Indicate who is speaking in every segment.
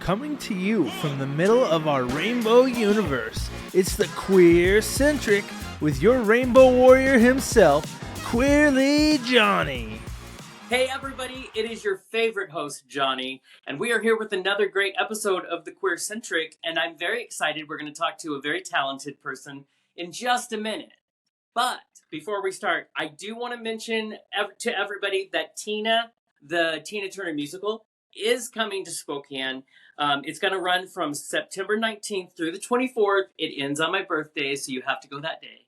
Speaker 1: coming to you from the middle of our rainbow universe. It's the QueerCentric with your rainbow warrior himself, Queerly Johnny.
Speaker 2: Hey everybody, it is your favorite host, Johnny, and we are here with another great episode of the QueerCentric, and I'm very excited. We're going to talk to a very talented person in just a minute. But before we start, I do want to mention to everybody that Tina, the Tina Turner musical, is coming to Spokane. It's going to run from September 19th through the 24th. It ends on my birthday, so you have to go that day.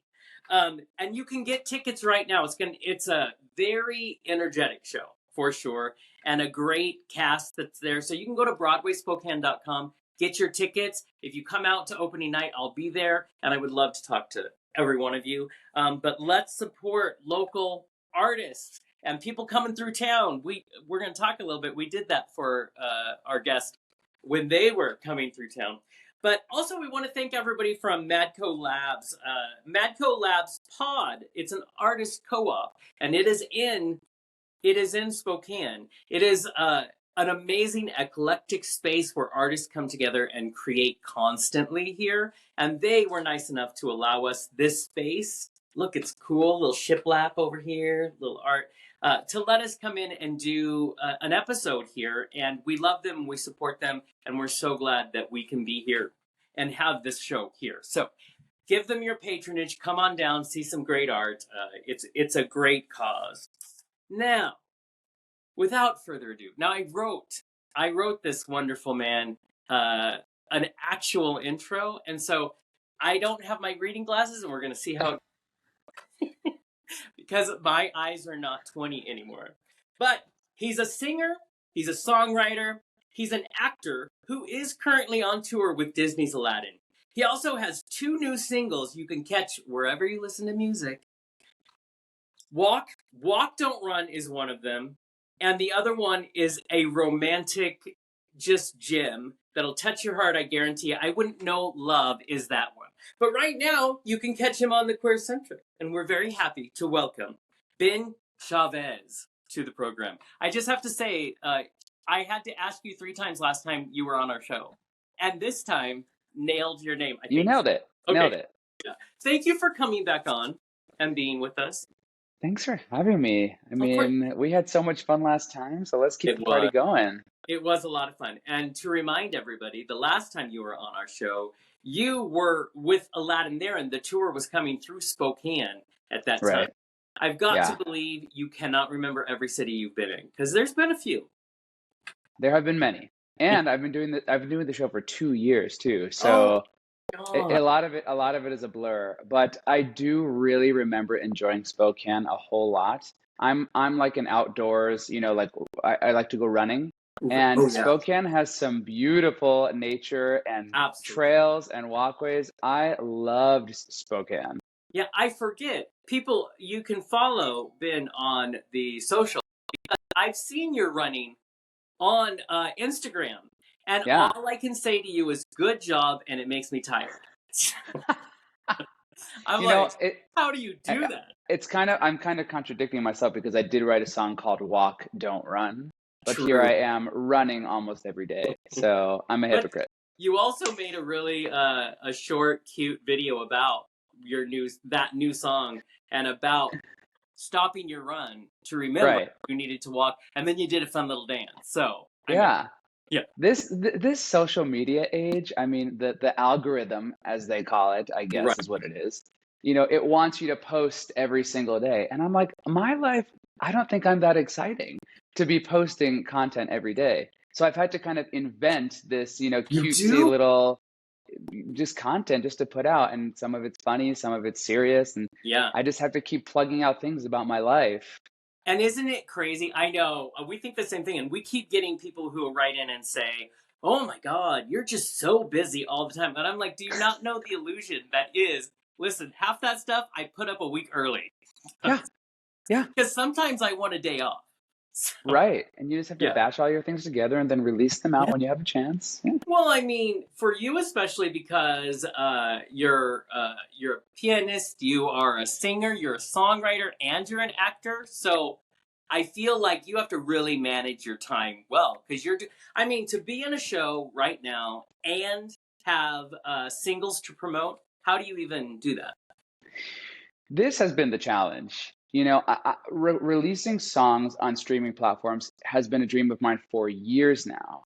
Speaker 2: And you can get tickets right now. It's a very energetic show, for sure, and a great cast that's there. So you can go to BroadwaySpokane.com, get your tickets. If you come out to opening night, I'll be there, and I would love to talk to every one of you. But let's support local artists and people coming through town. We're going to talk a little bit. We did that for our guest when they were coming through town. But also we want to thank everybody from Madco Labs. Madco Labs Pod, it's an artist co-op, and it is in Spokane. It is an amazing eclectic space where artists come together and create constantly here. And they were nice enough to allow us this space. Look, it's cool, little shiplap over here, little art. To let us come in and do an episode here. And we love them, we support them, and we're so glad that we can be here and have this show here. So give them your patronage, come on down, see some great art. It's a great cause. Now, without further ado, now I wrote this wonderful man an actual intro, and so I don't have my reading glasses, and we're going to see how because my eyes are not 20 anymore. But he's a singer, he's a songwriter, he's an actor who is currently on tour with Disney's Aladdin. He also has 2 new singles you can catch wherever you listen to music. Walk, Don't Run is one of them. And the other one is a romantic just gem that'll touch your heart, I guarantee you. I Wouldn't Know Love is that one. But right now, you can catch him on the QueerCentric. And we're very happy to welcome Ben Chavez to the program. I just have to say, I had to ask you 3 times last time you were on our show. And this time, nailed your name.
Speaker 3: You nailed it.
Speaker 2: Okay.
Speaker 3: Nailed it.
Speaker 2: Yeah. Thank you for coming back on and being with us.
Speaker 3: Thanks for having me. I mean, we had so much fun last time, so let's keep the party going.
Speaker 2: It was a lot of fun. And to remind everybody, the last time you were on our show, you were with Aladdin there, and the tour was coming through Spokane at that time.
Speaker 3: Right.
Speaker 2: I've got to believe you cannot remember every city you've been in, because there's been a few.
Speaker 3: There have been many, and I've been doing the show for 2 years too. So a lot of it is a blur. But I do really remember enjoying Spokane a whole lot. I'm like an outdoors, like I like to go running. And Spokane has some beautiful nature and trails and walkways. I loved Spokane.
Speaker 2: Yeah, I forget. People, you can follow Ben on the social. I've seen your running on Instagram. And all I can say to you is good job, and it makes me tired. I'm how do you do that?
Speaker 3: I'm kind of contradicting myself because I did write a song called Walk, Don't Run. But
Speaker 2: True.
Speaker 3: Here I am running almost every day. So I'm a hypocrite.
Speaker 2: You also made a really a short, cute video about that new song and about stopping your run to remember you needed to walk. And then you did a fun little dance. So
Speaker 3: yeah. This social media age, I mean, the algorithm, as they call it, I guess is what it is. It wants you to post every single day. And I'm like, my life, I don't think I'm that exciting to be posting content every day. So I've had to kind of invent this, cutesy little just content just to put out. And some of it's funny, some of it's serious. And I just have to keep plugging out things about my life.
Speaker 2: And isn't it crazy? I know we think the same thing. And we keep getting people who will write in and say, oh my God, you're just so busy all the time. And I'm like, do you not know the illusion that is? Listen, half that stuff I put up a week early.
Speaker 3: Yeah.
Speaker 2: Because sometimes I want a day off. So,
Speaker 3: right. And you just have to bash all your things together and then release them out when you have a chance. Yeah.
Speaker 2: Well, I mean, for you especially, because you're a pianist, you are a singer, you're a songwriter, and you're an actor. So I feel like you have to really manage your time well because I mean, to be in a show right now and have singles to promote, how do you even do that?
Speaker 3: This has been the challenge. You know, releasing songs on streaming platforms has been a dream of mine for years now.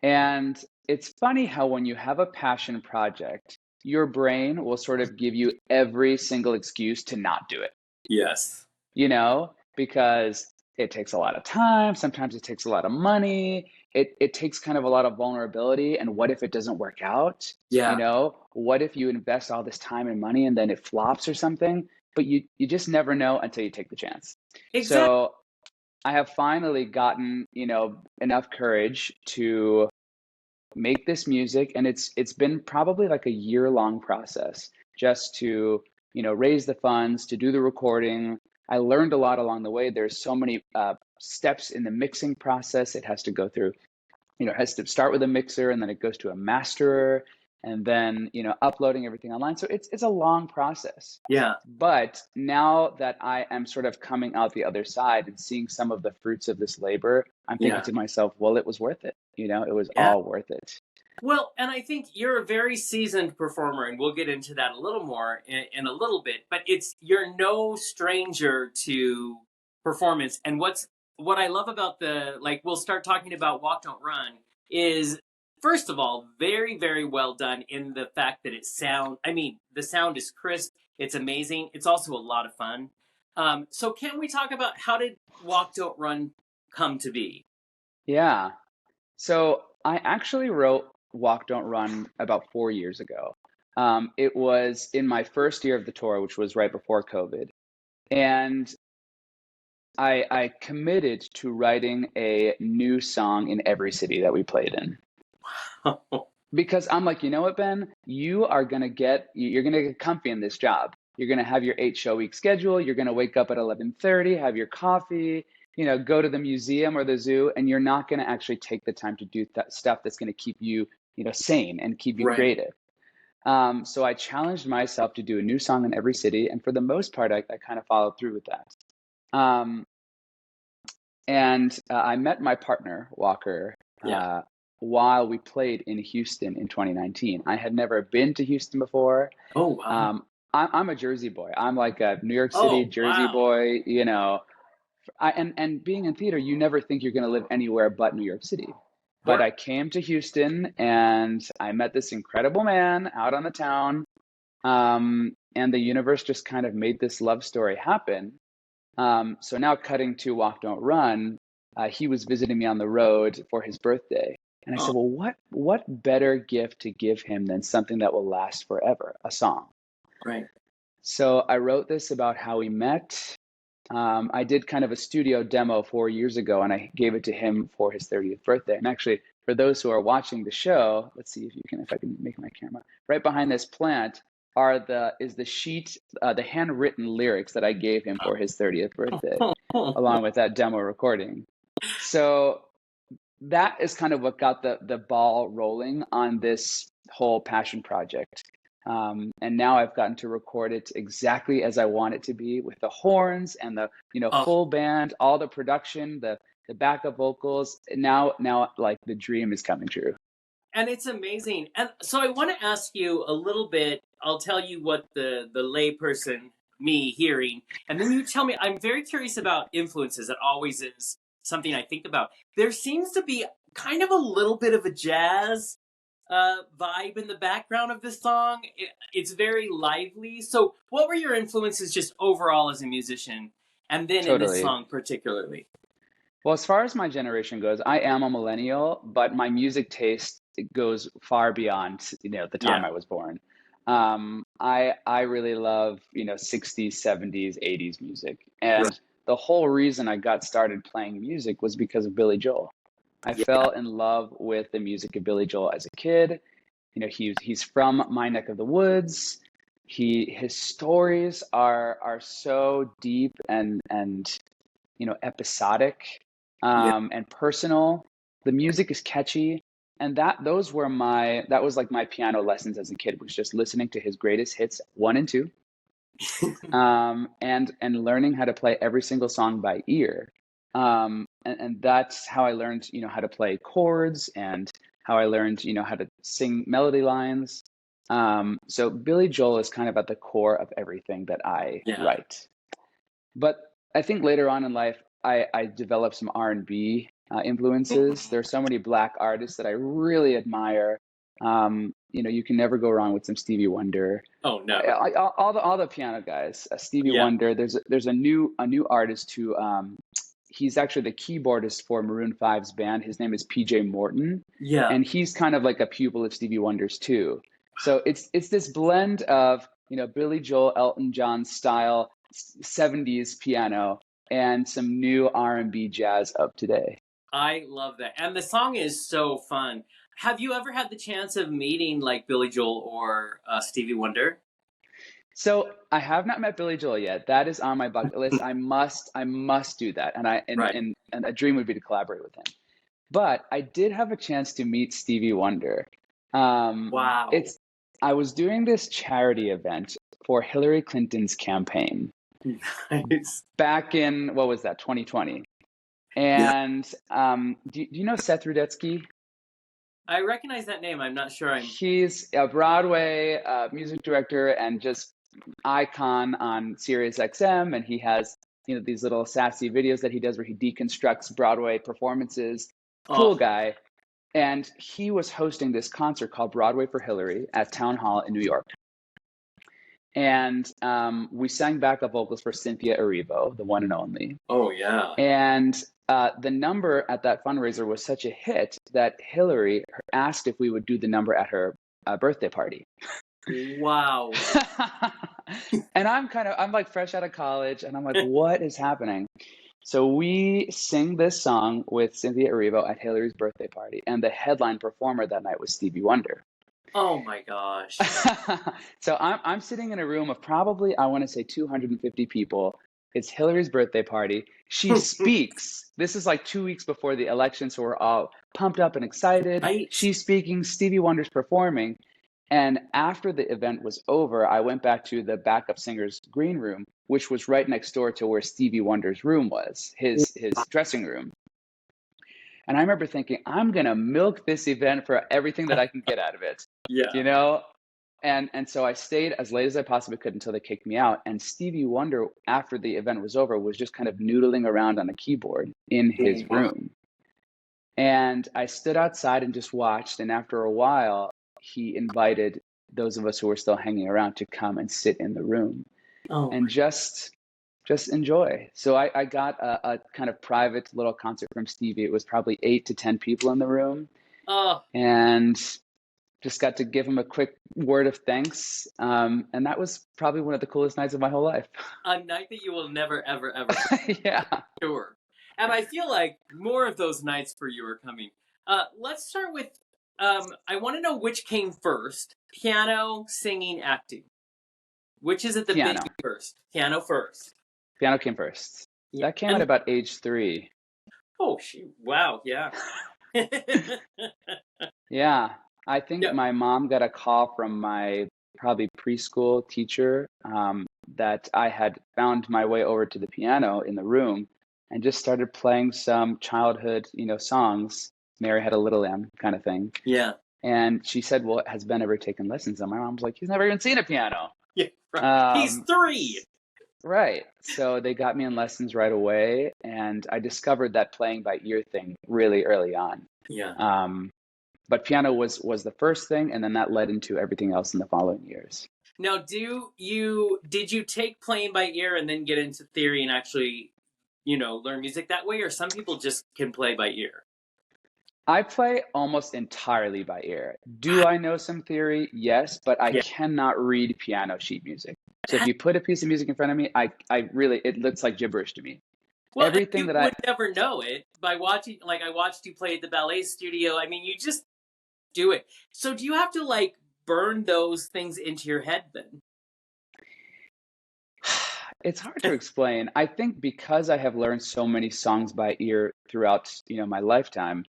Speaker 3: And it's funny how when you have a passion project, your brain will sort of give you every single excuse to not do it,
Speaker 2: Yes.
Speaker 3: you know, because it takes a lot of time. Sometimes it takes a lot of money. It takes kind of a lot of vulnerability. And what if it doesn't work out? You
Speaker 2: Yeah.
Speaker 3: know, what if you invest all this time and money and then it flops or something? But you just never know until you take the chance.
Speaker 2: Exactly.
Speaker 3: So I have finally gotten, you know, enough courage to make this music, and it's been probably like a year-long process just to, you know, raise the funds to do the recording. I learned a lot along the way. There's so many steps in the mixing process. It has to go through, you know, it has to start with a mixer, and then it goes to a masterer, and then, you know, uploading everything online. So it's a long process.
Speaker 2: Yeah.
Speaker 3: But now that I am sort of coming out the other side and seeing some of the fruits of this labor, I'm thinking
Speaker 2: Yeah.
Speaker 3: to myself, well, it was worth it. You know, it was
Speaker 2: Yeah.
Speaker 3: all worth it.
Speaker 2: Well, and I think you're a very seasoned performer, and we'll get into that a little more in a little bit. But you're no stranger to performance. And what I love about we'll start talking about Walk Don't Run is first of all very very well done in the fact that the sound is crisp, it's amazing, it's also a lot of fun. So can we talk about how did Walk Don't Run come to be?
Speaker 3: Yeah. So I actually wrote Walk Don't Run about 4 years ago. It was in my first year of the tour, which was right before COVID. And I committed to writing a new song in every city that we played in. Because I'm like, you know what, Ben? You're gonna get comfy in this job. You're gonna have your 8 show week schedule. You're gonna wake up at 11:30, have your coffee, you know, go to the museum or the zoo, and you're not gonna actually take the time to do stuff that's gonna keep you, you know, sane and keep you
Speaker 2: Right.
Speaker 3: creative. So I challenged myself to do a new song in every city, and for the most part, I kind of followed through with that. Um, and I met my partner, Walker,
Speaker 2: Yeah.
Speaker 3: while we played in Houston in 2019. I had never been to Houston before.
Speaker 2: Oh wow.
Speaker 3: I'm a Jersey boy. I'm like a New York City,
Speaker 2: Oh
Speaker 3: Jersey
Speaker 2: wow.
Speaker 3: boy, you know. And being in theater, you never think you're going to live anywhere but New York City. But
Speaker 2: Sure.
Speaker 3: I came to Houston and I met this incredible man out on the town. And the universe just kind of made this love story happen. So now cutting to Walk Don't Run, he was visiting me on the road for his birthday. And I
Speaker 2: Oh,
Speaker 3: said, well, what better gift to give him than something that will last forever, a song?
Speaker 2: right.
Speaker 3: So I wrote this about how we met. I did kind of a studio demo 4 years ago, and I gave it to him for his 30th birthday. And actually, for those who are watching the show, let's see if I can make my camera. Right behind this plant is the sheet, the handwritten lyrics that I gave him for his 30th birthday, along with that demo recording. So that is kind of what got the ball rolling on this whole passion project. And now I've gotten to record it exactly as I want it to be, with the horns and the, you know,
Speaker 2: Oh,
Speaker 3: full band, all the production, the backup vocals. Now like the dream is coming true.
Speaker 2: and it's amazing. And so I want to ask you a little bit. I'll tell you what the layperson me hearing, and then you tell me. I'm very curious about influences. It always is something I think about. There seems to be kind of a little bit of a jazz vibe in the background of this song. It's very lively. So, what were your influences just overall as a musician, and then in this
Speaker 3: Totally.
Speaker 2: song particularly?
Speaker 3: Well, as far as my generation goes, I am a millennial, but my music taste goes far beyond, you know, the time
Speaker 2: Yeah,
Speaker 3: I was born. I really love, you know, 60s, 70s, 80s music.
Speaker 2: right.
Speaker 3: And the whole reason I got started playing music was because of Billy Joel. I
Speaker 2: Yeah,
Speaker 3: fell in love with the music of Billy Joel as a kid. You know, he's from my neck of the woods. His stories are so deep and you know, episodic,
Speaker 2: yeah.
Speaker 3: and personal. The music is catchy, and that was like my piano lessons as a kid, was just listening to his greatest hits, one and two, and learning how to play every single song by ear. And that's how I learned, how to play chords and how I learned, how to sing melody lines. So Billy Joel is kind of at the core of everything that I
Speaker 2: Yeah.
Speaker 3: write. But I think later on in life, I developed some R&B influences. There are so many Black artists that I really admire. You can never go wrong with some Stevie Wonder.
Speaker 2: Oh, never.
Speaker 3: All the piano guys, Stevie
Speaker 2: Yeah.
Speaker 3: Wonder. There's a new artist who he's actually the keyboardist for Maroon 5's band. His name is PJ Morton,
Speaker 2: Yeah.
Speaker 3: and he's kind of like a pupil of Stevie Wonder's too. So it's this blend of Billy Joel, Elton John style 70s piano and some new R&B jazz of today.
Speaker 2: I love that. And the song is so fun. Have you ever had the chance of meeting like Billy Joel or Stevie Wonder?
Speaker 3: So I have not met Billy Joel yet. That is on my bucket list. I must do that. And a dream would be to collaborate with him. But I did have a chance to meet Stevie Wonder.
Speaker 2: Wow.
Speaker 3: I was doing this charity event for Hillary Clinton's campaign.
Speaker 2: Nice.
Speaker 3: Back in, what was that, 2020. And do you know Seth Rudetsky?
Speaker 2: I recognize that name. I'm not sure.
Speaker 3: He's a Broadway music director and just icon on Sirius XM, and he has these little sassy videos that he does where he deconstructs Broadway performances. Cool guy. And he was hosting this concert called Broadway for Hillary at Town Hall in New York. And we sang backup vocals for Cynthia Erivo, the one and only.
Speaker 2: Oh, yeah.
Speaker 3: And the number at that fundraiser was such a hit that Hillary asked if we would do the number at her birthday party.
Speaker 2: Wow.
Speaker 3: And I'm like fresh out of college, and I'm like, what is happening? So we sing this song with Cynthia Erivo at Hillary's birthday party, and the headline performer that night was Stevie Wonder.
Speaker 2: Oh my gosh.
Speaker 3: So I'm sitting in a room of probably, I want to say 250 people. It's Hillary's birthday party. She speaks. This is like 2 weeks before the election, so we're all pumped up and excited.
Speaker 2: Right.
Speaker 3: She's speaking, Stevie Wonder's performing. And after the event was over, I went back to the backup singer's green room, which was right next door to where Stevie Wonder's room was, his dressing room. And I remember thinking, I'm going to milk this event for everything that I can get out of it.
Speaker 2: Yeah.
Speaker 3: And so I stayed as late as I possibly could until they kicked me out. And Stevie Wonder, after the event was over, was just kind of noodling around on a keyboard in his room. And I stood outside and just watched. And after a while, he invited those of us who were still hanging around to come and sit in the room and just enjoy. So I got a kind of private little concert from Stevie. It was probably 8 to 10 people in the room. And just got to give him a quick word of thanks. And that was probably one of the coolest nights of my whole life.
Speaker 2: A night that you will never, ever, ever.
Speaker 3: Yeah.
Speaker 2: Sure. And I feel like more of those nights for you are coming. Let's start with, I want to know which came first. Piano, singing, acting. Which is it the
Speaker 3: Piano.
Speaker 2: baby first? Piano first.
Speaker 3: Piano came first.
Speaker 2: Yeah.
Speaker 3: That came at about age 3.
Speaker 2: Oh, wow, yeah.
Speaker 3: Yeah. I think my mom got a call from my probably preschool teacher that I had found my way over to the piano in the room and just started playing some childhood, songs, Mary Had a Little Lamb kind of thing.
Speaker 2: Yeah.
Speaker 3: And she said, well, has Ben ever taken lessons? And my mom's like, he's never even seen a piano.
Speaker 2: Yeah, right. He's 3.
Speaker 3: Right. So they got me in lessons right away. And I discovered that playing by ear thing really early on.
Speaker 2: Yeah.
Speaker 3: But piano was the first thing, and then that led into everything else in the following years.
Speaker 2: Now, did you take playing by ear and then get into theory and actually, learn music that way? Or some people just can play by ear?
Speaker 3: I play almost entirely by ear. Do I know some theory? Yes, but I cannot read piano sheet music. So if you put a piece of music in front of me, it looks like gibberish to me.
Speaker 2: Well,
Speaker 3: Everything
Speaker 2: you would never know it by watching. Like I watched you play at the ballet studio. I mean, you just do it. So do you have to burn those things into your head then?
Speaker 3: It's hard to explain. I think because I have learned so many songs by ear throughout, my lifetime,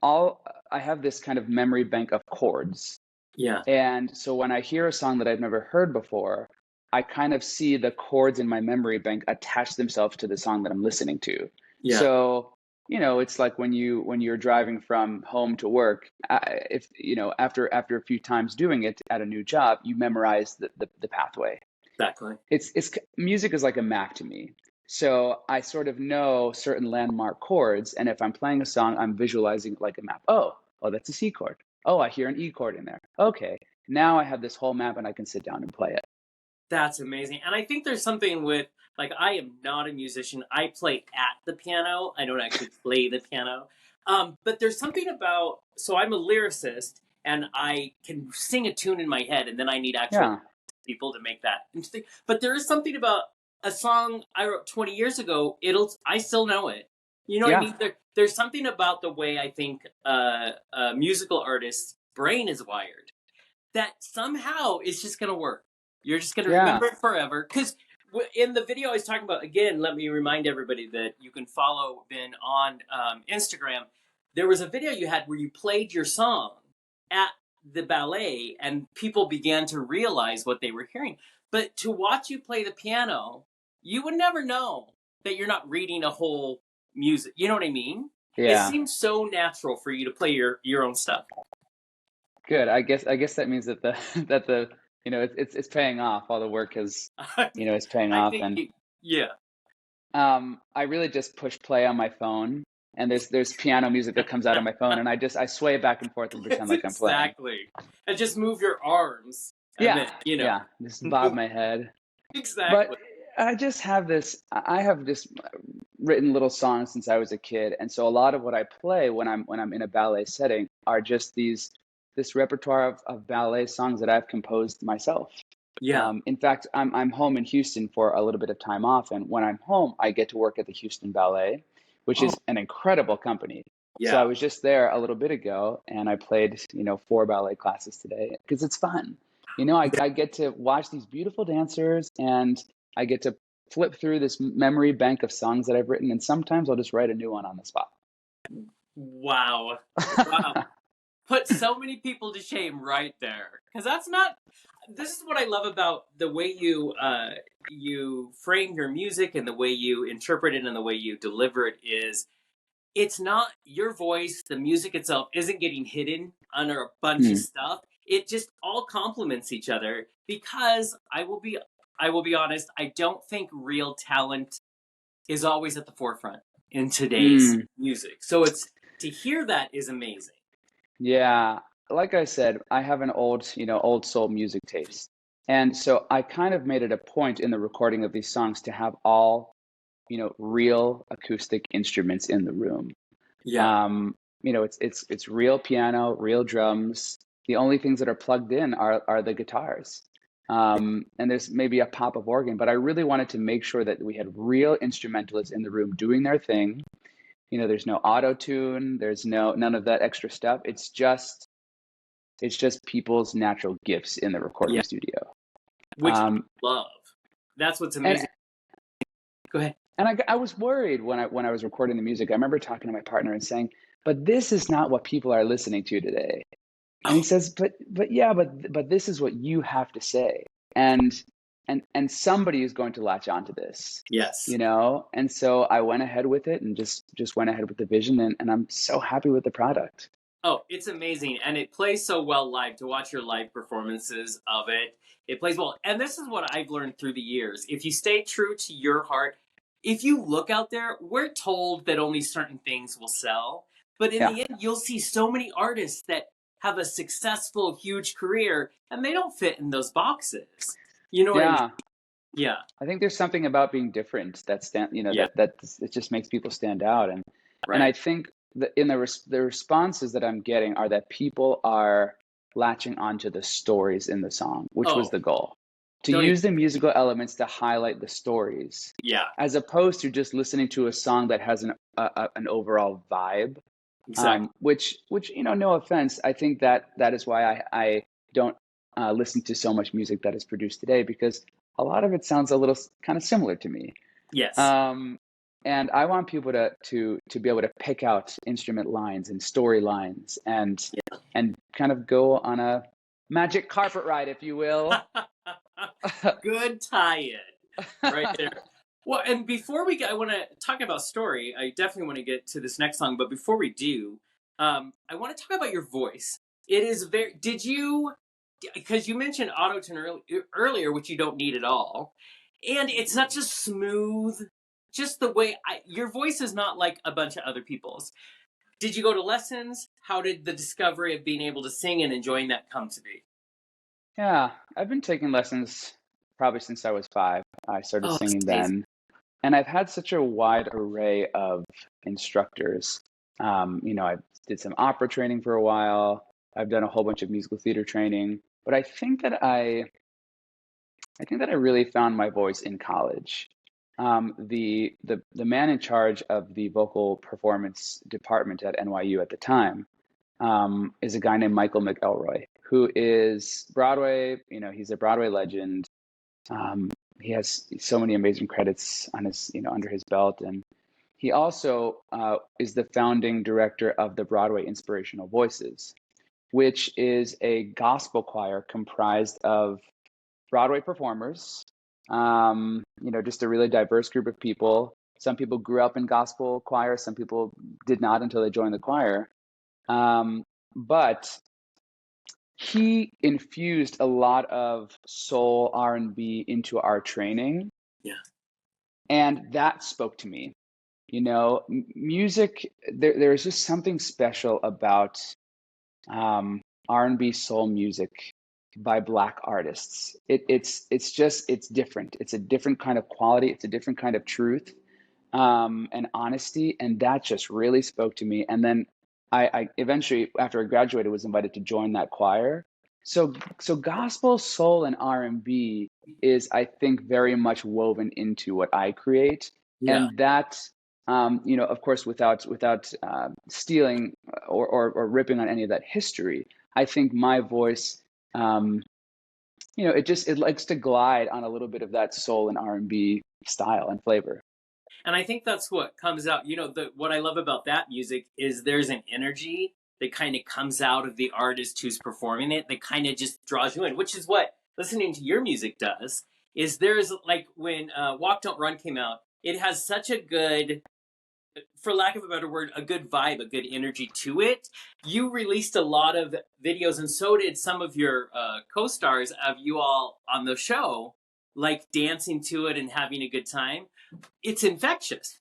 Speaker 3: I have this kind of memory bank of chords.
Speaker 2: Yeah.
Speaker 3: And so when I hear a song that I've never heard before, I kind of see the chords in my memory bank attach themselves to the song that I'm listening to.
Speaker 2: Yeah.
Speaker 3: So, it's like when you're driving from home to work, if after a few times doing it at a new job, you memorize the pathway.
Speaker 2: Exactly.
Speaker 3: It's music is like a map to me. So I sort of know certain landmark chords, and if I'm playing a song, I'm visualizing it like a map. Oh, that's a C chord. Oh, I hear an E chord in there. Okay, now I have this whole map, and I can sit down and play it.
Speaker 2: That's amazing. And I think there's something with, like, I am not a musician. I play at the piano. I don't actually play the piano. But there's something about, so I'm a lyricist and I can sing a tune in my head, and then I need actual people to make that interesting. But there is something about a song I wrote 20 years ago. I still know it. You know what I mean? There's something about the way I think a musical artist's brain is wired that somehow it's just going to work. You're just going to remember it forever. Because in the video I was talking about, again, let me remind everybody that you can follow Ben on Instagram. There was a video you had where you played your song at the ballet and people began to realize what they were hearing. But to watch you play the piano, you would never know that you're not reading a whole music. You know what I mean?
Speaker 3: Yeah.
Speaker 2: It seems so natural for you to play your own stuff.
Speaker 3: Good. I guess that means that the it's paying off. All the work is it's paying off. I really just push play on my phone, and there's piano music that comes out of my phone, and I sway back and forth and pretend like I'm playing.
Speaker 2: Exactly. And just move your arms.
Speaker 3: And then, just bob my head.
Speaker 2: Exactly.
Speaker 3: But I have just written little songs since I was a kid, and so a lot of what I play when I'm in a ballet setting are just this repertoire of ballet songs that I've composed myself.
Speaker 2: Yeah.
Speaker 3: In fact, I'm home in Houston for a little bit of time off, and when I'm home, I get to work at the Houston Ballet, which is an incredible company.
Speaker 2: Yeah.
Speaker 3: So I was just there a little bit ago, and I played 4 ballet classes today because it's fun. I get to watch these beautiful dancers, and I get to flip through this memory bank of songs that I've written, and sometimes I'll just write a new one on the spot.
Speaker 2: Wow. Put so many people to shame right there. Because this is what I love about the way you frame your music and the way you interpret it and the way you deliver it is it's not your voice, the music itself isn't getting hidden under a bunch of stuff. It just all complements each other because I will be honest, I don't think real talent is always at the forefront in today's music. So to hear that is amazing.
Speaker 3: Yeah, like I said, I have an old soul music taste. And so I kind of made it a point in the recording of these songs to have all, real acoustic instruments in the room.
Speaker 2: Yeah.
Speaker 3: It's real piano, real drums. The only things that are plugged in are the guitars. And there's maybe a pop of organ, but I really wanted to make sure that we had real instrumentalists in the room doing their thing. There's no auto tune. There's none of that extra stuff. It's just people's natural gifts in the recording studio,
Speaker 2: which I love. That's what's amazing. Go ahead.
Speaker 3: And I was worried when I was recording the music. I remember talking to my partner and saying, "But this is not what people are listening to today." And he says, "But this is what you have to say." And somebody is going to latch onto this.
Speaker 2: Yes.
Speaker 3: And so I went ahead with it and just went ahead with the vision, and I'm so happy with the product.
Speaker 2: Oh, it's amazing. And it plays so well live. To watch your live performances of it, it plays well. And this is what I've learned through the years. If you stay true to your heart, if you look out there, we're told that only certain things will sell. But in the end, you'll see so many artists that have a successful, huge career, and they don't fit in those boxes. You know what I mean? Yeah.
Speaker 3: I think there's something about being different that it just makes people stand out. And I think that in the responses that I'm getting are that people are latching onto the stories in the song, which was the goal. To use the musical elements to highlight the stories.
Speaker 2: Yeah.
Speaker 3: As opposed to just listening to a song that has an overall vibe.
Speaker 2: Exactly.
Speaker 3: Which no offense, I think that is why I don't listen to so much music that is produced today, because a lot of it sounds a little kind of similar to me.
Speaker 2: Yes.
Speaker 3: And I want people to be able to pick out instrument lines and story lines and kind of go on a magic carpet ride, if you will,
Speaker 2: Good tie-in right there. Well, and before we get, I want to talk about story. I definitely want to get to this next song, but before we do, I want to talk about your voice. It is very. Did you? Because you mentioned autotune earlier, which you don't need at all, and it's such a smooth. Just the way your voice is not like a bunch of other people's. Did you go to lessons? How did the discovery of being able to sing and enjoying that come to be?
Speaker 3: Yeah, I've been taking lessons probably since I was 5. I started
Speaker 2: Oh, that's
Speaker 3: singing
Speaker 2: amazing.
Speaker 3: then, and I've had such a wide array of instructors. I did some opera training for a while. I've done a whole bunch of musical theater training, but I think that I really found my voice in college. The man in charge of the vocal performance department at NYU at the time is a guy named Michael McElroy, who is Broadway. He's a Broadway legend. Um, he has so many amazing credits on his, under his belt, and he also is the founding director of the Broadway Inspirational Voices, which is a gospel choir comprised of Broadway performers. Just a really diverse group of people. Some people grew up in gospel choir. Some people did not until they joined the choir. But he infused a lot of soul R&B into our training,
Speaker 2: Yeah.
Speaker 3: and that spoke to me. Music. There's just something special about R&B soul music by Black artists. It's different. It's a different kind of quality. It's a different kind of truth, and honesty, and that just really spoke to me. And then I eventually, after I graduated, was invited to join that choir. So gospel, soul, and R&B is, I think, very much woven into what I create,
Speaker 2: Yeah.
Speaker 3: and that. Of course, without stealing or ripping on any of that history, I think my voice, it likes to glide on a little bit of that soul and R&B style and flavor.
Speaker 2: And I think that's what comes out. What I love about that music is there's an energy that kind of comes out of the artist who's performing it that kind of just draws you in, which is what listening to your music does. Is there's like when Walk Don't Run came out, it has such a good, for lack of a better word, a good vibe, a good energy to it. You released a lot of videos, and so did some of your co-stars of you all on the show, like dancing to it and having a good time. It's infectious,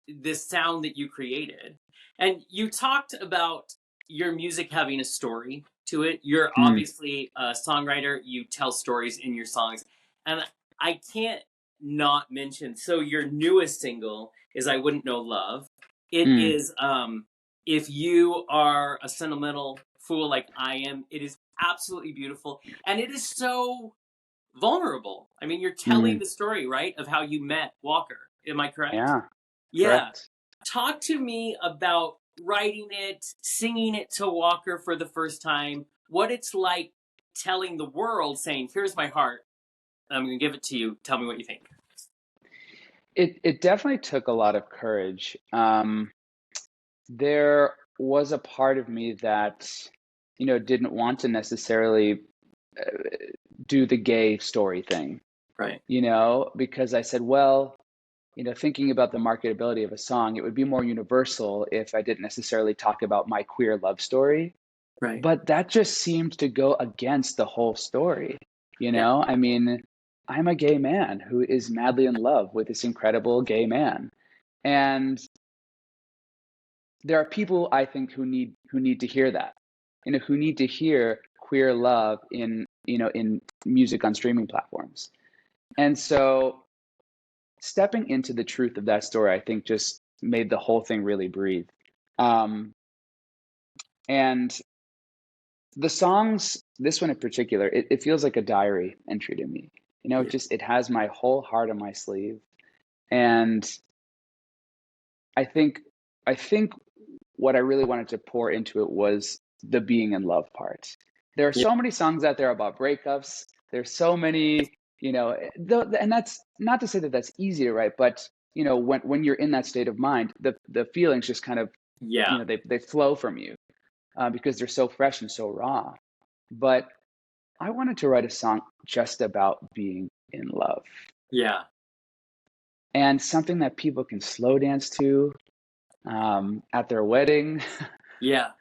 Speaker 2: this sound that you created. And you talked about your music having a story to it. You're
Speaker 3: Mm,
Speaker 2: obviously a songwriter, you tell stories in your songs. And I can't not mention, so your newest single is I Wouldn't Know Love. It
Speaker 3: mm,
Speaker 2: is if you are a sentimental fool like I am, it is absolutely beautiful. And it is so vulnerable. I mean, you're telling
Speaker 3: mm.
Speaker 2: the story, right, of how you met Walker. Am I correct?
Speaker 3: Yeah,
Speaker 2: Yeah.
Speaker 3: correct.
Speaker 2: Talk to me about writing it, singing it to Walker for the first time, what it's like telling the world, saying, here's my heart, I'm going to give it to you. Tell me what you think.
Speaker 3: It definitely took a lot of courage. There was a part of me that, didn't want to necessarily do the gay story thing,
Speaker 2: Right.
Speaker 3: because I said, well, thinking about the marketability of a song, it would be more universal if I didn't necessarily talk about my queer love story.
Speaker 2: Right.
Speaker 3: But that just seemed to go against the whole story.
Speaker 2: Yeah.
Speaker 3: I mean, I'm a gay man who is madly in love with this incredible gay man. And there are people, I think, who need to hear that, who need to hear queer love in music on streaming platforms. And so stepping into the truth of that story, I think, just made the whole thing really breathe. Um, and the songs, this one in particular, it feels like a diary entry to me.
Speaker 2: Yeah.
Speaker 3: It has my whole heart on my sleeve. And I think what I really wanted to pour into it was the being in love part. There are
Speaker 2: Yeah.
Speaker 3: so many songs out there about breakups. There's so many, and that's not to say that that's easy to write, but when you're in that state of mind, the feelings just kind of,
Speaker 2: Yeah.
Speaker 3: they flow from you, because they're so fresh and so raw. But I wanted to write a song just about being in love.
Speaker 2: Yeah.
Speaker 3: And something that people can slow dance to at their wedding.
Speaker 2: Yeah.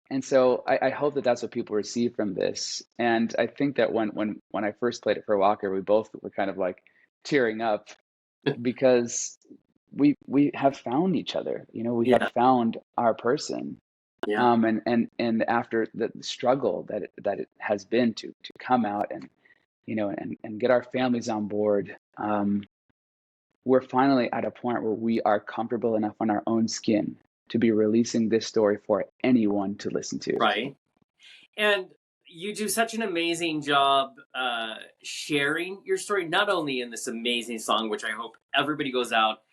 Speaker 3: And so I hope that that's what people receive from this. And I think that when I first played it for Walker, we both were kind of like tearing up because we have found each other. We
Speaker 2: Yeah.
Speaker 3: have found our person.
Speaker 2: Yeah.
Speaker 3: And after the struggle that it has been to come out and and get our families on board, we're finally at a point where we are comfortable enough on our own skin to be releasing this story for anyone to listen to.
Speaker 2: Right. And you do such an amazing job sharing your story, not only in this amazing song, which I hope everybody goes out,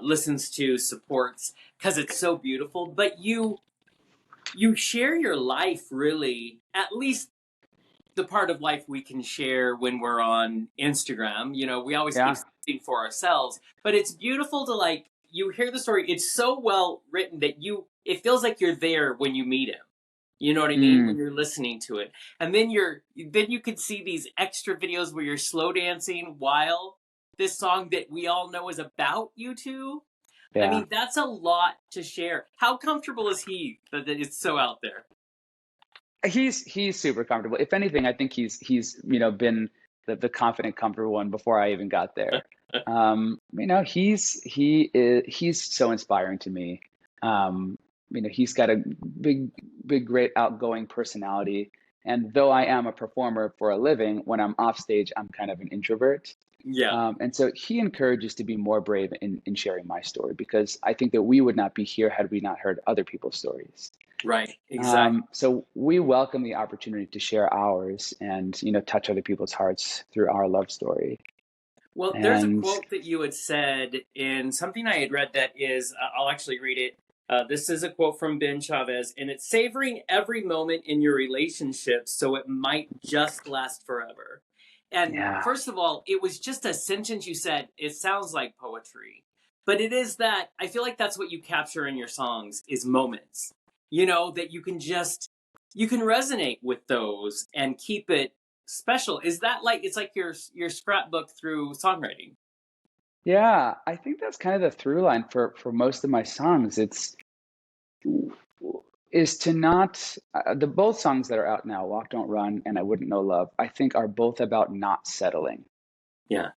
Speaker 2: listens to, supports, because it's so beautiful, but you share your life, really, at least the part of life we can share when we're on Instagram. We always keep something for ourselves, but it's beautiful to, like, you hear the story. It's so well written that it feels like you're there when you meet him. You know what I mean? When you're listening to it. And then you can see these extra videos where you're slow dancing while this song that we all know is about you two. Yeah. I mean, that's a lot to share. How comfortable is he that it's so out there?
Speaker 3: He's super comfortable. If anything, I think he's been the confident, comfortable one before I even got there. He's so inspiring to me. He's got a big, great outgoing personality. And though I am a performer for a living, when I'm off stage, I'm kind of an introvert.
Speaker 2: Yeah.
Speaker 3: And so he encourages to be more brave in sharing my story, because I think that we would not be here had we not heard other people's stories.
Speaker 2: Right. Exactly.
Speaker 3: So we welcome the opportunity to share ours and, touch other people's hearts through our love story.
Speaker 2: Well, there's a quote that you had said in something I had read that is, I'll actually read it. This is a quote from Ben Chavez, and it's savoring every moment in your relationship so it might just last forever. And first of all, it was just a sentence you said. It sounds like poetry, but it is that. I feel like that's what you capture in your songs is moments, that you can resonate with those and keep it special. Is that like, it's like your scrapbook through songwriting?
Speaker 3: Yeah, I think that's kind of the through line for most of my songs. Is to not the both songs that are out now, Walk Don't Run and I Wouldn't Know Love, I think are both about not settling.
Speaker 2: Yeah.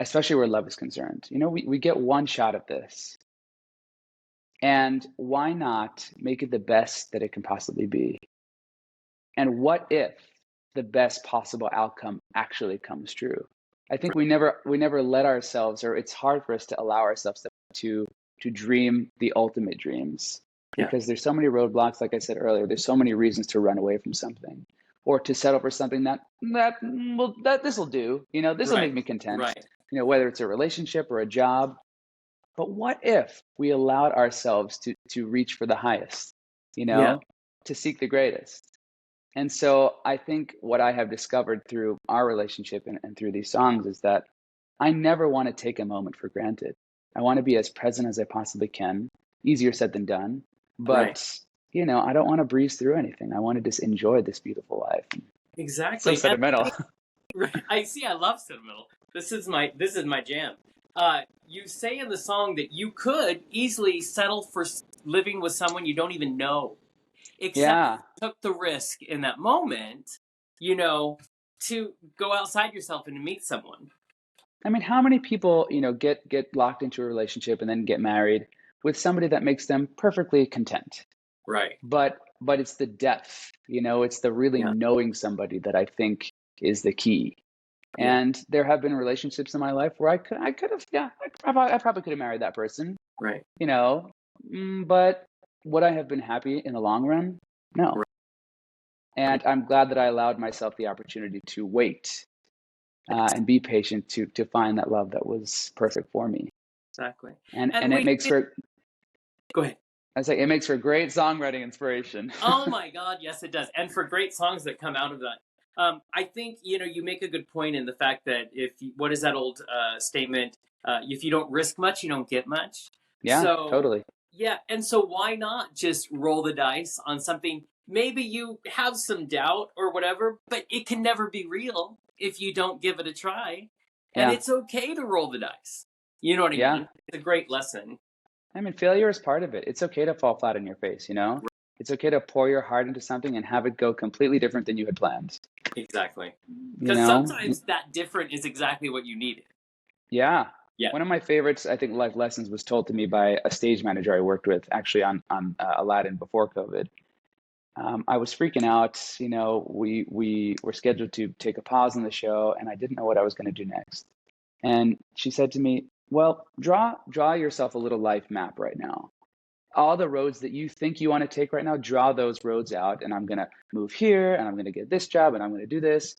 Speaker 3: Especially where love is concerned. We get one shot at this. And why not make it the best that it can possibly be? And what if the best possible outcome actually comes true? I think we never let ourselves, or it's hard for us to allow ourselves to dream the ultimate dreams, because there's so many roadblocks. Like I said earlier, there's so many reasons to run away from something or to settle for something that this will do. This will make me content.
Speaker 2: Right.
Speaker 3: Whether it's a relationship or a job. But what if we allowed ourselves to reach for the highest, to seek the greatest? And so I think what I have discovered through our relationship and through these songs is that I never want to take a moment for granted. I want to be as present as I possibly can. Easier said than done. But, I don't want to breeze through anything. I want to just enjoy this beautiful life.
Speaker 2: Exactly.
Speaker 3: So sentimental.
Speaker 2: I see. I love sentimental. This is my jam. You say in the song that you could easily settle for living with someone you don't even know, except you took the risk in that moment, to go outside yourself and to meet someone.
Speaker 3: I mean, how many people, get locked into a relationship and then get married with somebody that makes them perfectly content?
Speaker 2: Right.
Speaker 3: But it's the depth, it's the really knowing somebody that I think is the key. And there have been relationships in my life where I could have, I probably could have married that person.
Speaker 2: Right.
Speaker 3: But would I have been happy in the long run? No. Right. And I'm glad that I allowed myself the opportunity to wait and be patient to find that love that was perfect for me.
Speaker 2: Exactly.
Speaker 3: And it makes for.
Speaker 2: Go ahead.
Speaker 3: I say it makes for great songwriting inspiration.
Speaker 2: Oh my God, yes, it does, and for great songs that come out of that. I think you make a good point in the fact that what is that old statement? If you don't risk much, you don't get much.
Speaker 3: Yeah, so, totally.
Speaker 2: Yeah, and so why not just roll the dice on something maybe you have some doubt or whatever, but it can never be real if you don't give it a try. And
Speaker 3: Yeah.
Speaker 2: it's okay to roll the dice. You know what I
Speaker 3: Yeah.
Speaker 2: mean? It's a great lesson.
Speaker 3: I mean, failure is part of it. It's okay to fall flat on your face, you know? It's okay to pour your heart into something and have it go completely different than you had planned.
Speaker 2: Exactly.
Speaker 3: You
Speaker 2: Because
Speaker 3: know?
Speaker 2: sometimes that different is exactly what you needed.
Speaker 3: Yeah.
Speaker 2: Yeah.
Speaker 3: One of my favorites, I think, life lessons was told to me by a stage manager I worked with actually on Aladdin before COVID. I was freaking out. You know, we were scheduled to take a pause in the show, and I didn't know what I was going to do next. And she said to me, "Well, draw yourself a little life map right now. All the roads that you think you want to take right now, draw those roads out. And I'm going to move here, and I'm going to get this job, and I'm going to do this.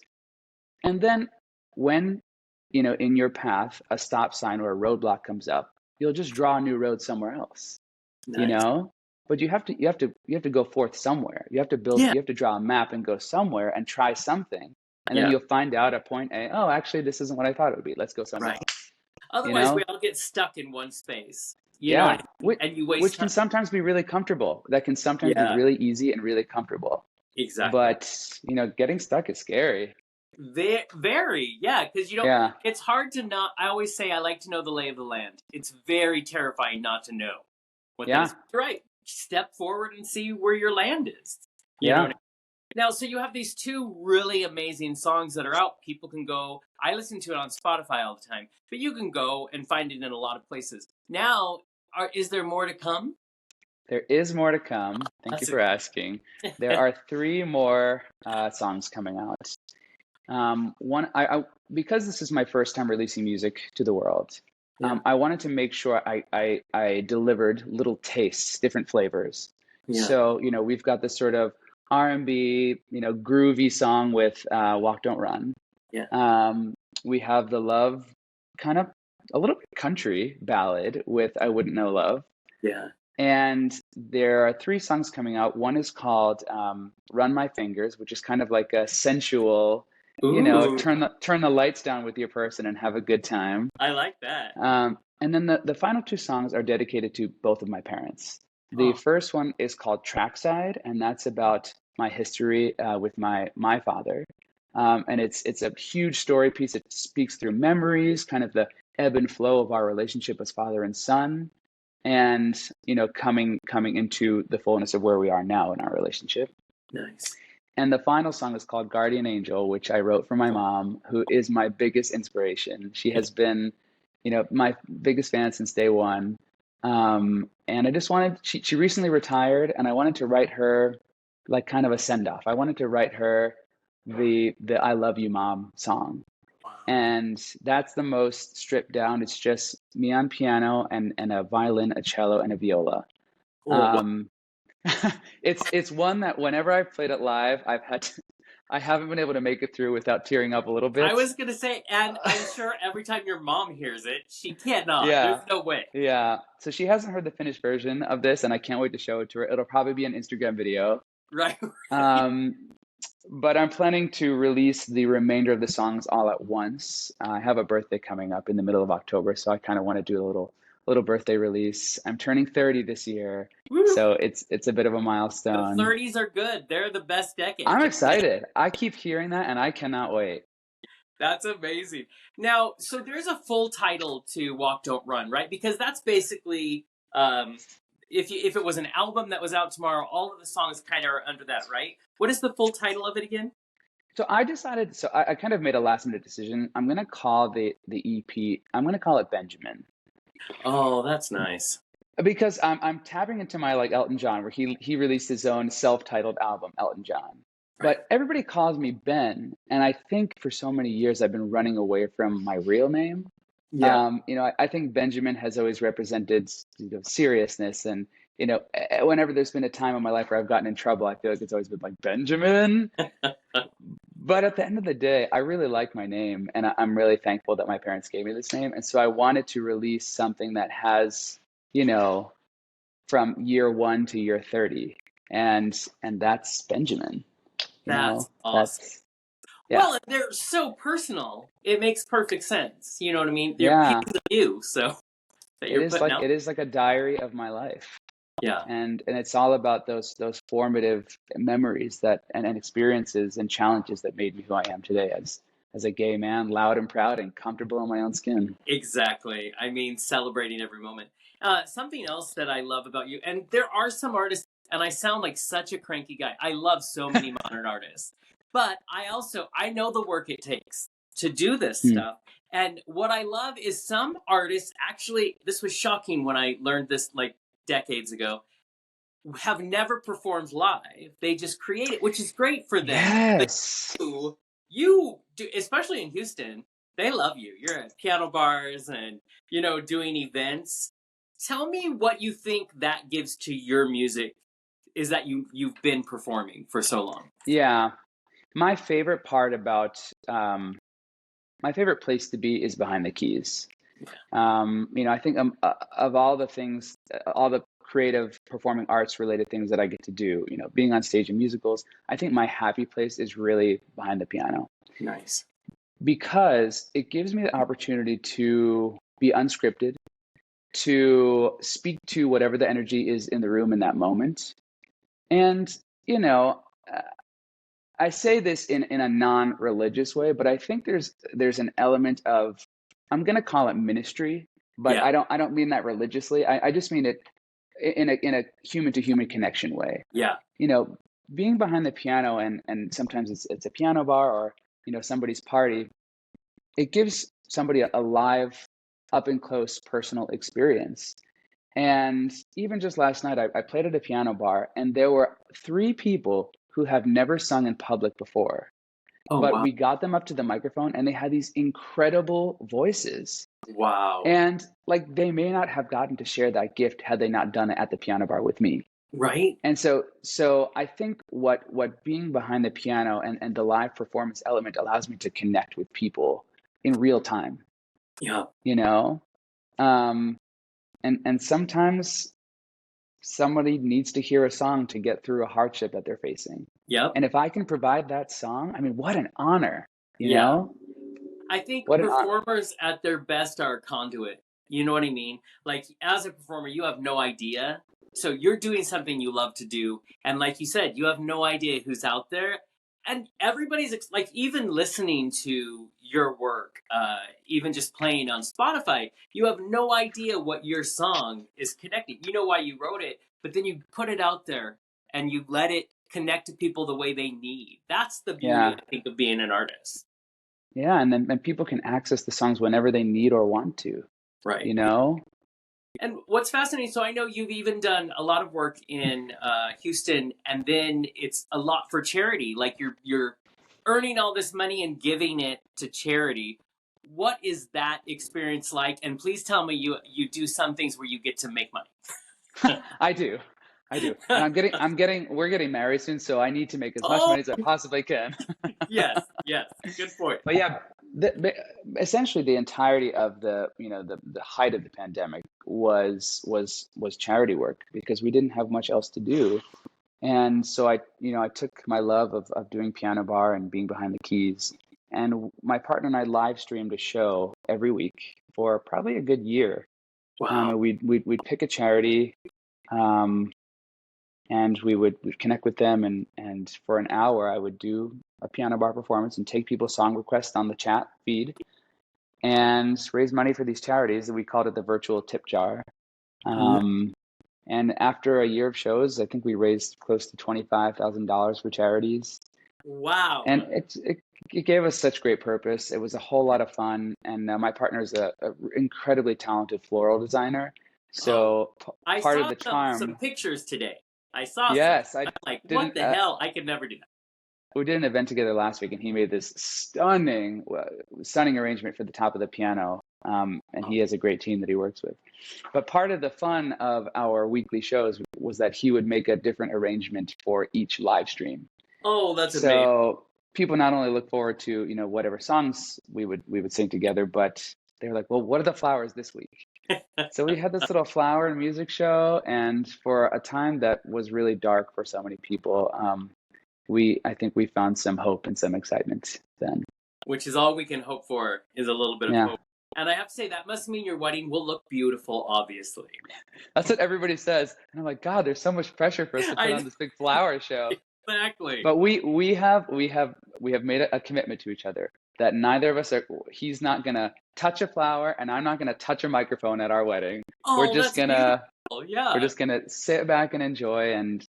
Speaker 3: And then when, you know, in your path, a stop sign or a roadblock comes up, you'll just draw a new road somewhere else, you
Speaker 2: Nice.
Speaker 3: know? But you have to go forth somewhere. You have to
Speaker 2: Yeah.
Speaker 3: you have to draw a map and go somewhere and try something. And then
Speaker 2: Yeah.
Speaker 3: you'll find out at point A, oh, actually, this isn't what I thought it would be. Let's go somewhere
Speaker 2: Right.
Speaker 3: else, you
Speaker 2: Otherwise, we
Speaker 3: know?
Speaker 2: all get stuck in one space. You know what
Speaker 3: Yeah.
Speaker 2: I mean? And you waste
Speaker 3: Which
Speaker 2: time.
Speaker 3: can sometimes be really comfortable. That can sometimes be
Speaker 2: Yeah,
Speaker 3: really easy and really comfortable.
Speaker 2: exactly.
Speaker 3: But, you know, getting stuck is scary.
Speaker 2: Very, yeah, because you don't.
Speaker 3: Yeah.
Speaker 2: It's hard to not. I always say I like to know the lay of the land. It's very terrifying not to know what that
Speaker 3: Yeah.
Speaker 2: is. Right. Step forward and see where your land is. You know what I
Speaker 3: Yeah.
Speaker 2: mean? Now, so you have these two really amazing songs that are out. People can go. I listen to it on Spotify all the time, but you can go and find it in a lot of places. Now, is there more to come?
Speaker 3: There is more to come. Thank you
Speaker 2: That's
Speaker 3: for asking. There are three more songs coming out. One, because this is my first time releasing music to the world,
Speaker 2: Yeah.
Speaker 3: I wanted to make sure I delivered little tastes, different flavors.
Speaker 2: Yeah.
Speaker 3: So, you know, we've got this sort of R&B, you know, groovy song with Walk Don't Run.
Speaker 2: Yeah.
Speaker 3: We have the love, kind of a little bit country ballad with I Wouldn't Know Love.
Speaker 2: Yeah.
Speaker 3: And there are three songs coming out. One is called Run My Fingers, which is kind of like a sensual, you know,
Speaker 2: Ooh,
Speaker 3: turn the lights down with your person and have a good time.
Speaker 2: I like that.
Speaker 3: And then the final two songs are dedicated to both of my parents. The
Speaker 2: Oh,
Speaker 3: first one is called Trackside, and that's about my history with my father. And it's a huge story piece. It speaks through memories, kind of the ebb and flow of our relationship as father and son, and you know, coming into the fullness of where we are now in our relationship.
Speaker 2: nice.
Speaker 3: And the final song is called Guardian Angel, which I wrote for my mom, who is my biggest inspiration. She has been, you know, my biggest fan since day one. And I just wanted, she recently retired, and I wanted to write her like kind of a send off. I wanted to write her the I Love You Mom song.
Speaker 2: Wow.
Speaker 3: And that's the most stripped down. It's just me on piano and a violin, a cello, and a viola.
Speaker 2: Oh, wow.
Speaker 3: Um, it's one that whenever I've played it live, I haven't been able to make it through without tearing up a little
Speaker 2: I
Speaker 3: bit.
Speaker 2: was gonna say, and I'm sure every time your mom hears it, she cannot. There's
Speaker 3: Yeah,
Speaker 2: no way.
Speaker 3: yeah. So she hasn't heard the finished version of this, and I can't wait to show it to her. It'll probably be an Instagram video.
Speaker 2: Right.
Speaker 3: Um, but I'm planning to release the remainder of the songs all at once. I have a birthday coming up in the middle of October, so I kind of want to do a little birthday release. I'm turning 30 this year,
Speaker 2: Woo.
Speaker 3: so it's a bit of a
Speaker 2: The
Speaker 3: milestone.
Speaker 2: 30s are good. They're the best decade.
Speaker 3: I'm excited. I keep hearing that, and I cannot wait.
Speaker 2: That's amazing. Now, so there's a full title to Walk Don't Run, right? Because that's basically if it was an album that was out tomorrow, all of the songs kind of are under that, right? What is the full title of it again?
Speaker 3: So I decided. So I kind of made a last minute decision. I'm gonna call the EP. I'm gonna call it Benjamin
Speaker 2: Oh, that's nice.
Speaker 3: because I'm tapping into my like Elton John, where he released his own self-titled album, Elton John.
Speaker 2: Right.
Speaker 3: But everybody calls me Ben, and I think for so many years I've been running away from my real name.
Speaker 2: Yeah.
Speaker 3: You know, I think Benjamin has always represented, you know, seriousness, and you know, whenever there's been a time in my life where I've gotten in trouble, I feel like it's always been like Benjamin. But at the end of the day, I really like my name, and I'm really thankful that my parents gave me this name. And so I wanted to release something that has, you know, from year one to year 30, and that's Benjamin. You
Speaker 2: That's
Speaker 3: know,
Speaker 2: awesome.
Speaker 3: that's yeah,
Speaker 2: Well, and they're so personal. It makes perfect sense. You know what I mean? They're
Speaker 3: yeah.
Speaker 2: pieces of you, so that you're putting out.
Speaker 3: It is like a diary of my life.
Speaker 2: Yeah.
Speaker 3: And it's all about those formative memories that and experiences and challenges that made me who I am today as a gay man, loud and proud and comfortable in my own skin.
Speaker 2: Exactly. I mean, celebrating every moment. Something else that I love about you, and there are some artists, and I sound like such a cranky guy. I love so many modern artists, but I know the work it takes to do this stuff. And what I love is some artists actually, this was shocking when I learned this like decades ago, have never performed live. They just create it, which is great for them.
Speaker 3: Yes.
Speaker 2: You do, especially in Houston, they love you. You're at piano bars and, doing events. Tell me what you think that gives to your music is that you've been performing for so long.
Speaker 3: Yeah. My favorite part about my favorite place to be is behind the keys. I think of all the things, all the creative performing arts related things that I get to do, being on stage in musicals, I think my happy place is really behind the piano.
Speaker 2: Nice.
Speaker 3: Because it gives me the opportunity to be unscripted, to speak to whatever the energy is in the room in that moment. And, I say this in a non-religious way, but I think there's an element of, I'm going to call it ministry, but
Speaker 2: Yeah.
Speaker 3: I don't mean that religiously. I just mean it in a human to human connection way.
Speaker 2: Yeah.
Speaker 3: Being behind the piano and sometimes it's a piano bar or somebody's party, it gives somebody a live, up and close personal experience. And even just last night, I played at a piano bar, and there were 3 people who have never sung in public before.
Speaker 2: Oh,
Speaker 3: But
Speaker 2: wow.
Speaker 3: we got them up to the microphone, and they had these incredible voices.
Speaker 2: Wow.
Speaker 3: And like they may not have gotten to share that gift had they not done it at the piano bar with me.
Speaker 2: Right.
Speaker 3: And so I think what being behind the piano and the live performance element allows me to connect with people in real time.
Speaker 2: Yeah.
Speaker 3: And sometimes somebody needs to hear a song to get through a hardship that they're facing.
Speaker 2: Yep.
Speaker 3: And if I can provide that song, I mean, what an honor, you
Speaker 2: Yeah.
Speaker 3: know?
Speaker 2: I think
Speaker 3: What an honor.
Speaker 2: performers at their best are a conduit. You know what I mean? Like, as a performer, you have no idea. So you're doing something you love to do. And like you said, you have no idea who's out there. And everybody's like, even listening to your work, even just playing on Spotify, you have no idea what your song is connecting. You know why you wrote it, but then you put it out there and you let it connect to people the way they need. That's the beauty,
Speaker 3: Yeah.
Speaker 2: I think, of being an artist.
Speaker 3: Yeah, and then people can access the songs whenever they need or want to.
Speaker 2: Right. And what's fascinating, so I know you've even done a lot of work in Houston, and then it's a lot for charity. Like you're earning all this money and giving it to charity. What is that experience like? And please tell me you do some things where you get to make money.
Speaker 3: I do. And we're getting married soon, so I need to make as much money as I possibly can.
Speaker 2: Yes, good point.
Speaker 3: But yeah, essentially the entirety of the height of the pandemic was charity work because we didn't have much else to do. And so I took my love of doing piano bar and being behind the keys, and my partner and I live streamed a show every week for probably a good year.
Speaker 2: Wow.
Speaker 3: And we'd pick a charity, and we'd connect with them, and for an hour I would do a piano bar performance and take people's song requests on the chat feed and raise money for these charities. We called it the virtual tip jar. And after a year of shows, I think we raised close to $25,000 for charities.
Speaker 2: Wow.
Speaker 3: And it gave us such great purpose. It was a whole lot of fun. And my partner is a incredibly talented floral designer. So part of the charm.
Speaker 2: Some pictures today. I saw.
Speaker 3: Yes,
Speaker 2: I'm like, what the hell? I could never do that.
Speaker 3: We did an event together last week, and he made this stunning arrangement for the top of the piano. And he has a great team that he works with. But part of the fun of our weekly shows was that he would make a different arrangement for each live stream.
Speaker 2: Oh, that's amazing.
Speaker 3: So people not only look forward to whatever songs we would sing together, but they were like, well, what are the flowers this week? So we had this little flower and music show, and for a time that was really dark for so many people, I think we found some hope and some excitement then.
Speaker 2: Which is all we can hope for, is a little bit of hope And I have to say, that must mean your wedding will look beautiful, obviously.
Speaker 3: That's what everybody says. And I'm like, God, there's so much pressure for us to put
Speaker 2: I
Speaker 3: on this big flower show.
Speaker 2: exactly.
Speaker 3: But we have made a commitment to each other that neither of us are. He's not gonna touch a flower, and I'm not gonna touch a microphone at our wedding.
Speaker 2: Oh, that's beautiful. Yeah.
Speaker 3: We're just gonna sit back and enjoy. And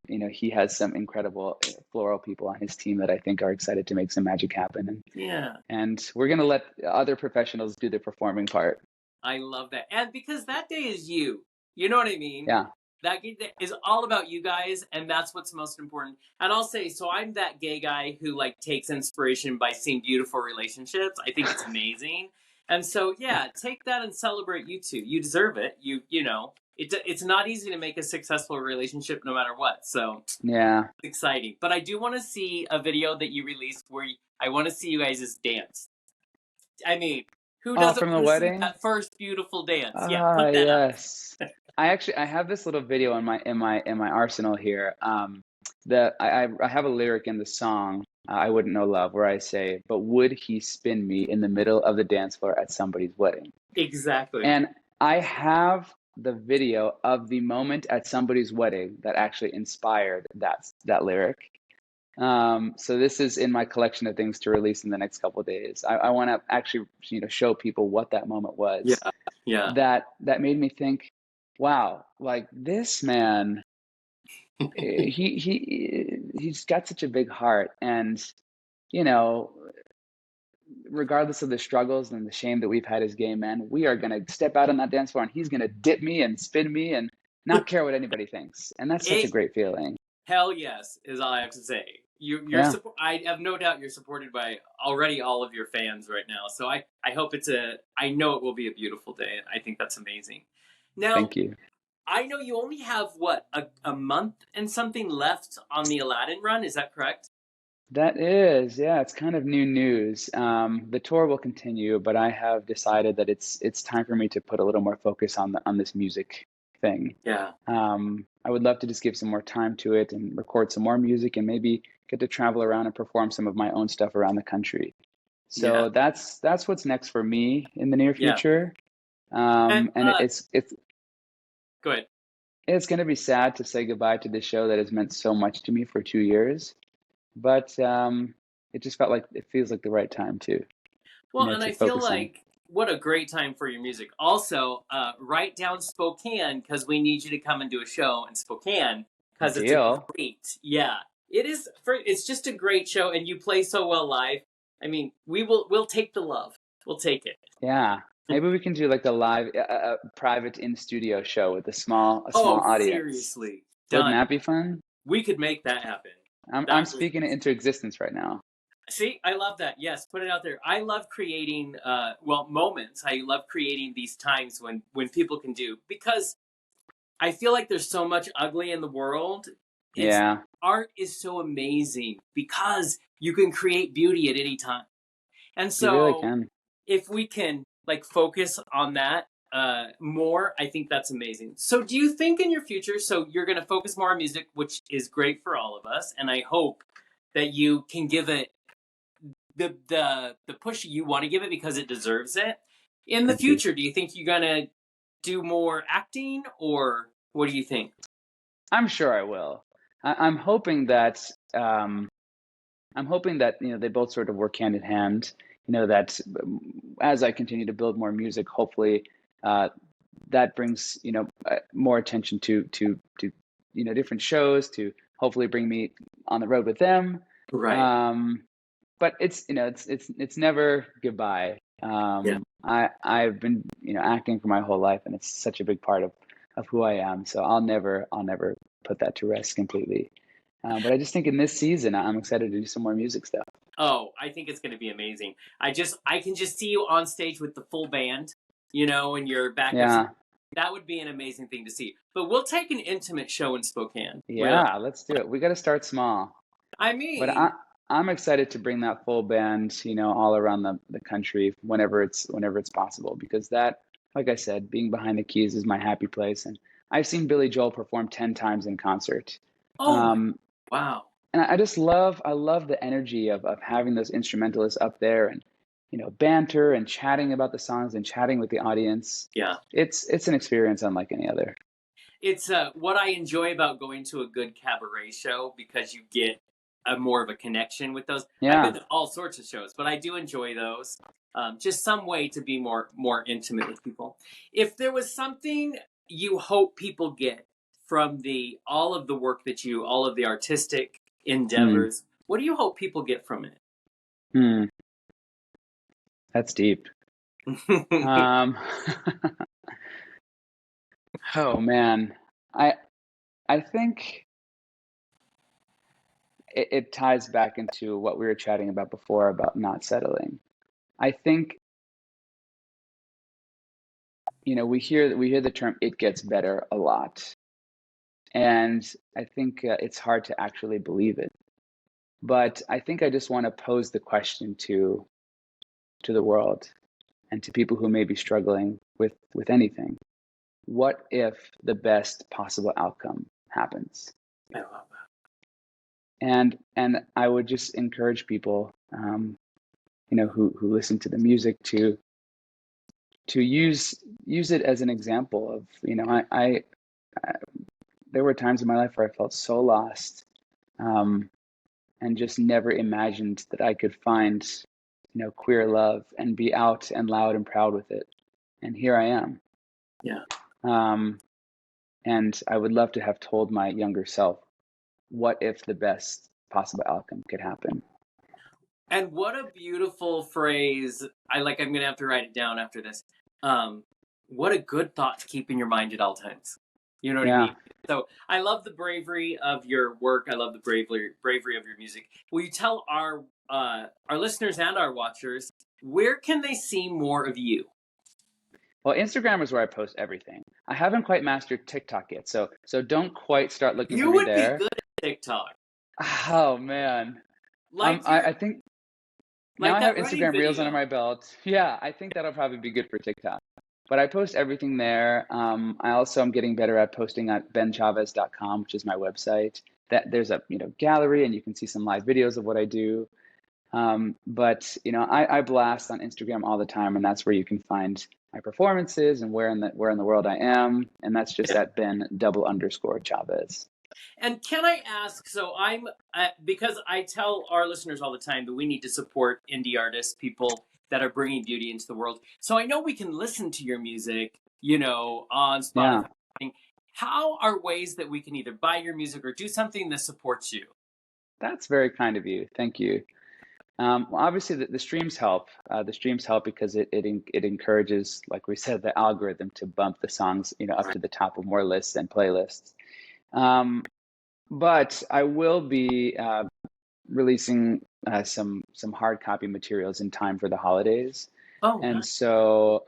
Speaker 3: he has some incredible floral people on his team that I think are excited to make some magic happen. And we're gonna let other professionals do the performing part.
Speaker 2: I love that. And because that day is you. You know what I mean?
Speaker 3: Yeah.
Speaker 2: That is all about you guys, and that's what's most important. And I'll say, so I'm that gay guy who like takes inspiration by seeing beautiful relationships. I think it's amazing. And so, yeah, take that and celebrate you two. You deserve it. You know, it's not easy to make a successful relationship no matter what. So
Speaker 3: yeah,
Speaker 2: it's exciting. But I do want to see a video that you released where I want to see you guys dance. I mean, who doesn't
Speaker 3: from the
Speaker 2: want to
Speaker 3: wedding?
Speaker 2: see that first beautiful dance? Yeah, put that
Speaker 3: yes. Up. I have this little video in my arsenal here. That I have a lyric in the song "I Wouldn't Know Love" where I say, "But would he spin me in the middle of the dance floor at somebody's wedding?" Exactly. And I have the video of the moment at somebody's wedding that actually inspired that lyric. So this is in my collection of things to release in the next couple of days. I want to actually show people what that moment was. Yeah. That made me think, wow, like this man, he's got such a big heart, and regardless of the struggles and the shame that we've had as gay men, we are going to step out on that dance floor, and he's going to dip me and spin me and not care what anybody thinks, and that's such a great feeling. Hell yes, is all I have to say. I have no doubt you're supported by already all of your fans right now. So I hope I know it will be a beautiful day. I think that's amazing. Now, thank you. I know you only have a month and something left on the Aladdin run. Is that correct? That is, yeah. It's kind of new news. The tour will continue, but I have decided that it's time for me to put a little more focus on this music thing. Yeah. I would love to just give some more time to it and record some more music and maybe get to travel around and perform some of my own stuff around the country. So that's what's next for me in the near future. And it's go ahead. It's going to be sad to say goodbye to this show that has meant so much to me for 2 years, but it just felt like it feels like the right time too. Well, and I feel like what a great time for your music. Also, write down Spokane because we need you to come and do a show in Spokane because it's a great, it is. It's just a great show, and you play so well live. I mean, we'll take the love. We'll take it. Yeah, maybe we can do like a live, private in studio show with a small audience. Seriously, wouldn't that be fun? We could make that happen. I'm speaking it into existence right now. See, I love that. Yes, put it out there. I love creating, moments. I love creating these times when people can do, because I feel like there's so much ugly in the world. Art is so amazing because you can create beauty at any time. And so you really can. If we can focus on that more, I think that's amazing. So do you think in your future, so you're going to focus more on music, which is great for all of us. And I hope that you can give it the push you want to give it because it deserves it. In the future, do you think you're going to do more acting, or what do you think? I'm sure I will. I'm hoping that they both sort of work hand in hand. That as I continue to build more music, hopefully that brings more attention to different shows, to hopefully bring me on the road with them. Right. But it's never goodbye. I've been acting for my whole life, and it's such a big part of who I am. So I'll never put that to rest completely. But I just think in this season, I'm excited to do some more music stuff. Oh, I think it's going to be amazing. I can just see you on stage with the full band, and your back. Yeah. That would be an amazing thing to see. But we'll take an intimate show in Spokane. Yeah, let's do it. We got to start small. I mean, but I'm excited to bring that full band, all around the country whenever it's possible, because that, like I said, being behind the keys is my happy place. And I've seen Billy Joel perform 10 times in concert. Oh, wow. And I love the energy of having those instrumentalists up there and banter and chatting about the songs and chatting with the audience.
Speaker 2: Yeah.
Speaker 3: It's an experience unlike any other.
Speaker 2: It's what I enjoy about going to a good cabaret show, because you get more of a connection with those. I've been
Speaker 3: Yeah.
Speaker 2: to all sorts of shows, but I do enjoy those. Just some way to be more intimate with people. If there was something you hope people get from all of the work that all of the artistic endeavors, what do you hope people get from it?
Speaker 3: That's deep. Oh man, I think it ties back into what we were chatting about before about not settling. I think we hear the term "it gets better" a lot, and I think it's hard to actually believe it. But I think I just want to pose the question to the world and to people who may be struggling with anything. What if the best possible outcome happens?
Speaker 2: I love that.
Speaker 3: And I would just encourage people, who listen to the music to use it as an example of, I there were times in my life where I felt so lost, and just never imagined that I could find, queer love and be out and loud and proud with it. And here I am.
Speaker 2: Yeah.
Speaker 3: And I would love to have told my younger self, what if the best possible outcome could happen?
Speaker 2: And what a beautiful phrase. I'm going to have to write it down after this. What a good thought to keep in your mind at all times. You know what I mean? So I love the bravery of your work. I love the bravery of your music. Will you tell our listeners and our watchers, where can they see more of you?
Speaker 3: Well, Instagram is where I post everything. I haven't quite mastered TikTok yet, so don't quite start looking for me there.
Speaker 2: You would be good at TikTok.
Speaker 3: Oh man, I think now I have Instagram Reels under my belt. Yeah, I think that'll probably be good for TikTok. But I post everything there. I also am getting better at posting at benchavez.com, which is my website. That there's a gallery, and you can see some live videos of what I do. But I blast on Instagram all the time, and that's where you can find my performances and where in the world I am, and that's just at Ben_Chavez.
Speaker 2: And can I ask? So because I tell our listeners all the time that we need to support indie artists, people that are bringing beauty into the world. So I know we can listen to your music, on Spotify. Yeah. How are ways that we can either buy your music or do something that supports you?
Speaker 3: That's very kind of you. Thank you. Well, obviously, the streams help. The streams help because it encourages, like we said, the algorithm to bump the songs, up to the top of more lists and playlists. But I will be releasing some hard copy materials in time for the holidays.
Speaker 2: Oh,
Speaker 3: and
Speaker 2: nice.
Speaker 3: So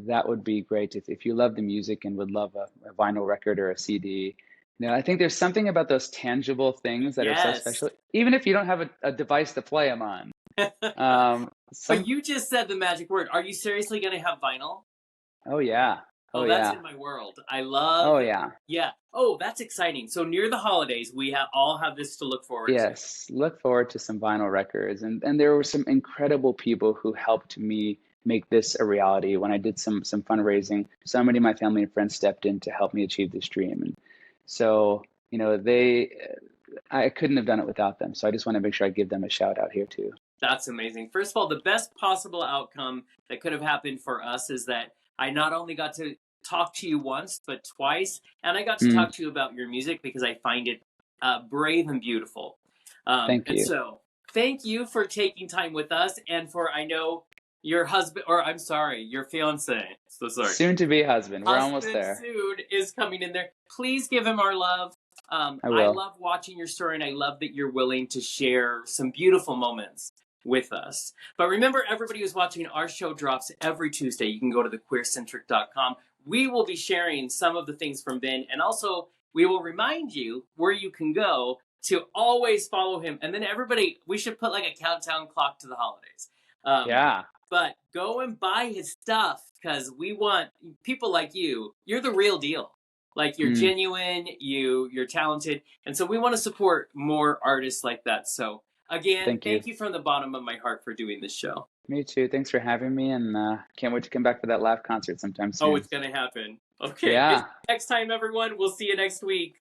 Speaker 3: that would be great if you love the music and would love a vinyl record or a CD. I think there's something about those tangible things that are so special, even if you don't have a device to play them on.
Speaker 2: But you just said the magic word. Are you seriously going to have vinyl?
Speaker 3: Oh, yeah.
Speaker 2: Oh, that's in my world. I love.
Speaker 3: Oh, yeah.
Speaker 2: Yeah. Oh, that's exciting. So near the holidays, we all have this to look forward to.
Speaker 3: Yes, look forward to some vinyl records. And there were some incredible people who helped me make this a reality. When I did some fundraising, so many of my family and friends stepped in to help me achieve this dream. And so, I couldn't have done it without them. So I just want to make sure I give them a shout out here too.
Speaker 2: That's amazing. First of all, the best possible outcome that could have happened for us is that I not only got to talk to you once, but twice, and I got to talk to you about your music because I find it brave and beautiful.
Speaker 3: Thank you.
Speaker 2: And so thank you for taking time with us, and for, I know, your husband, or I'm sorry, your fiance. So sorry.
Speaker 3: Soon to be husband. We're almost there.
Speaker 2: Soon is coming in there. Please give him our love. I love watching your story, and I love that you're willing to share some beautiful moments with us. But remember, everybody who's watching, our show drops every Tuesday. You can go to thequeercentric.com. We will be sharing some of the things from Ben, and also we will remind you where you can go to always follow him. And then everybody, we should put like a countdown clock to the holidays.
Speaker 3: Yeah.
Speaker 2: But go and buy his stuff, because we want people like you. You're the real deal. Like, you're genuine, you're talented. And so we want to support more artists like that. So again, thank you from the bottom of my heart for doing this show.
Speaker 3: Me too. Thanks for having me, and can't wait to come back for that live concert sometime soon.
Speaker 2: Oh, it's going to happen. Okay.
Speaker 3: Yeah.
Speaker 2: Next time, everyone. We'll see you next week.